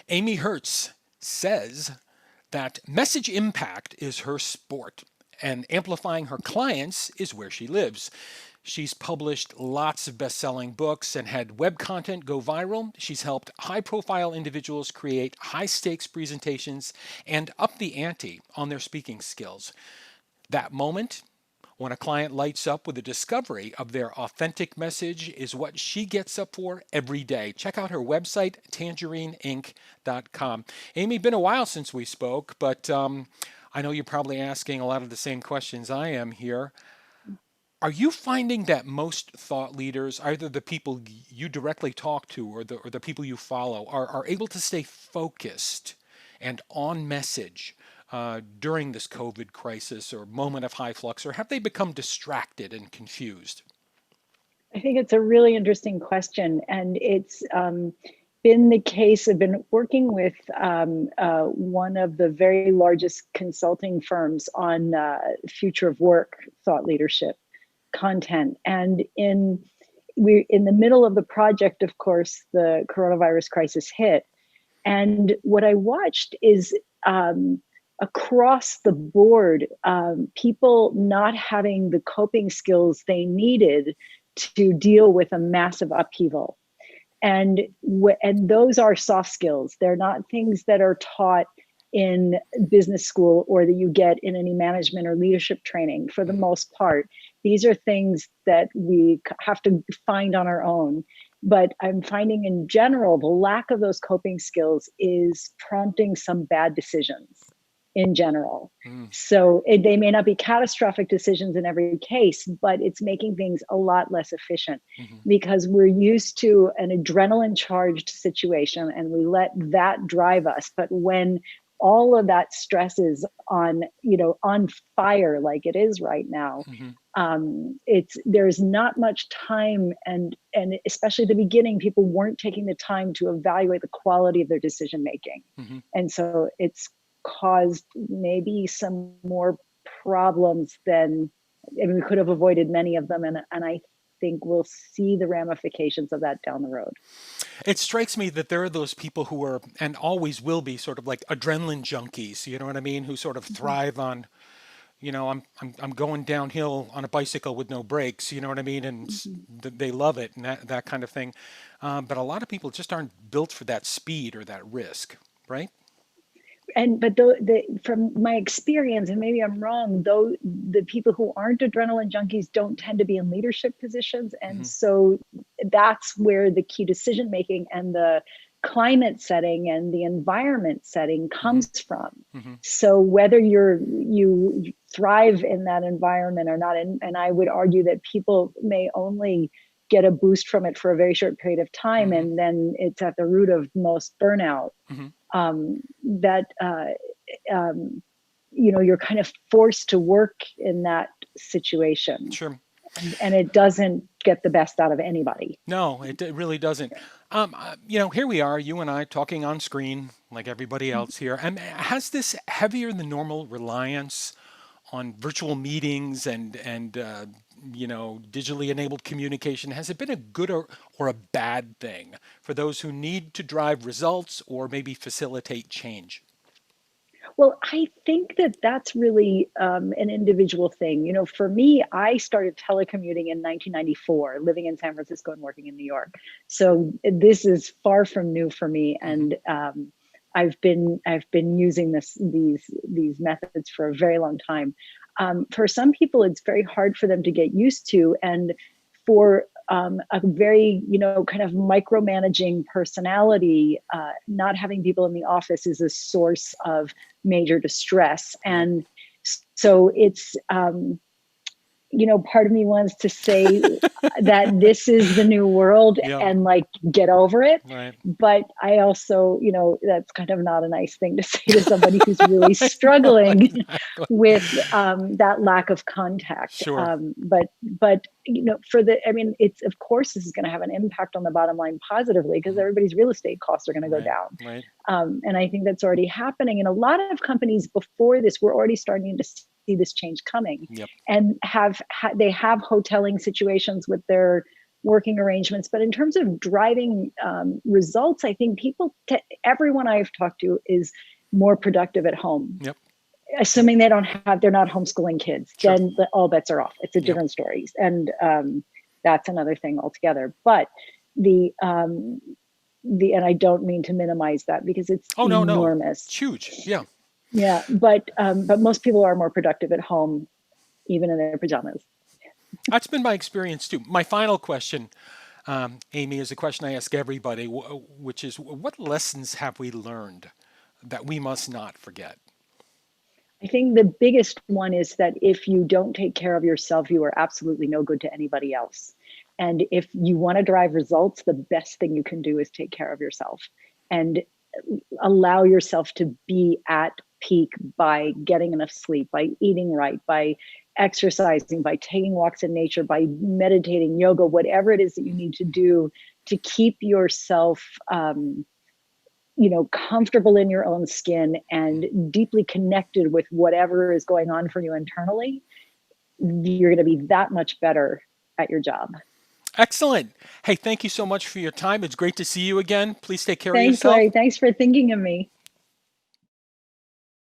Amy Hertz says that message impact is her sport and amplifying her clients is where she lives. She's published lots of best selling books and had web content go viral. She's helped high profile individuals create high stakes presentations and up the ante on their speaking skills. That moment when a client lights up with the discovery of their authentic message is what she gets up for every day. Check out her website, tangerineinc.com. Amy, been a while since we spoke, but I know you're probably asking a lot of the same questions I am here. Are you finding that most thought leaders, either the people you directly talk to or the people you follow, are able to stay focused and on message during this COVID crisis or moment of high flux, or have they become distracted and confused? I think it's a really interesting question, and it's been the case. I've been working with one of the very largest consulting firms on future of work thought leadership content, and we're in the middle of the project. Of course, the coronavirus crisis hit, and what I watched is across the board, people not having the coping skills they needed to deal with a massive upheaval. And those are soft skills. They're not things that are taught in business school or that you get in any management or leadership training for the most part. These are things that we have to find on our own. But I'm finding in general, the lack of those coping skills is prompting some bad decisions in general. Mm. So they may not be catastrophic decisions in every case, but it's making things a lot less efficient Hmm. because we're used to an adrenaline charged situation and we let that drive us. But when all of that stress is on fire like it is right now, Hmm. there's not much time, and especially at the beginning, people weren't taking the time to evaluate the quality of their decision making, Hmm. and so it's caused maybe some more problems than, and we could have avoided many of them, and I think we'll see the ramifications of that down the road. It strikes me that there are those people who are and always will be sort of like adrenaline junkies, you know what I mean, who sort of Mhm. thrive on, I'm going downhill on a bicycle with no brakes, you know what I mean, and Mhm. they love it and that kind of thing. But a lot of people just aren't built for that speed or that risk, right? And but from my experience, and maybe I'm wrong, though, the people who aren't adrenaline junkies don't tend to be in leadership positions, and Hmm. so that's where the key decision making and the climate setting and the environment setting Hmm. comes from. Hmm. So whether you thrive in that environment or not, and I would argue that people may only get a boost from it for a very short period of time, Hmm. and then it's at the root of most burnout. Hmm. That um, you're kind of forced to work in that situation, Sure. and it doesn't get the best out of anybody. No, it really doesn't. Here we are, you and I talking on screen like everybody else here. And has this heavier than normal reliance on virtual meetings and digitally enabled communication, has it been a good or a bad thing for those who need to drive results or maybe facilitate change? Well, I think that that's really an individual thing. For me, I started telecommuting in 1994, living in San Francisco and working in New York. So this is far from new for me, Hmm. and I've been using these methods for a very long time. For some people, it's very hard for them to get used to, and for a very kind of micromanaging personality, not having people in the office is a source of major distress. Right. And so it's part of me wants to say that this is the new world Yeah. and like get over it. Right. But I also, that's kind of not a nice thing to say to somebody who's really I know struggling exactly. with that lack of contact. Sure. But I mean, it's, of course, this is going to have an impact on the bottom line positively because Hmm. everybody's real estate costs are going to go Right. down. Right. And I think that's already happening. And a lot of companies before this were already starting to see this change coming, Yep. and they have hoteling situations with their working arrangements. But in terms of driving results, I think everyone I've talked to is more productive at home, Yep. Yep. assuming they're not homeschooling kids. Sure. Then all bets are off. It's a Yep. different story, and that's another thing altogether. But the and I don't mean to minimize that because it's Oh, no, no. It's enormous. huge. Yeah. Yeah, but most people are more productive at home, even in their pajamas. That's been my experience too. My final question, Amy, is a question I ask everybody, which is what lessons have we learned that we must not forget? I think the biggest one is that if you don't take care of yourself, you are absolutely no good to anybody else. And if you want to drive results, the best thing you can do is take care of yourself and allow yourself to be at peak by getting enough sleep, by eating right, by exercising, by taking walks in nature, by meditating, yoga, whatever it is that you need to do to keep yourself comfortable in your own skin and deeply connected with whatever is going on for you internally, you're going to be that much better at your job. Excellent. Hey, thank you so much for your time. It's great to see you again. Please take care of Thanks, yourself. Larry. Thanks for thinking of me.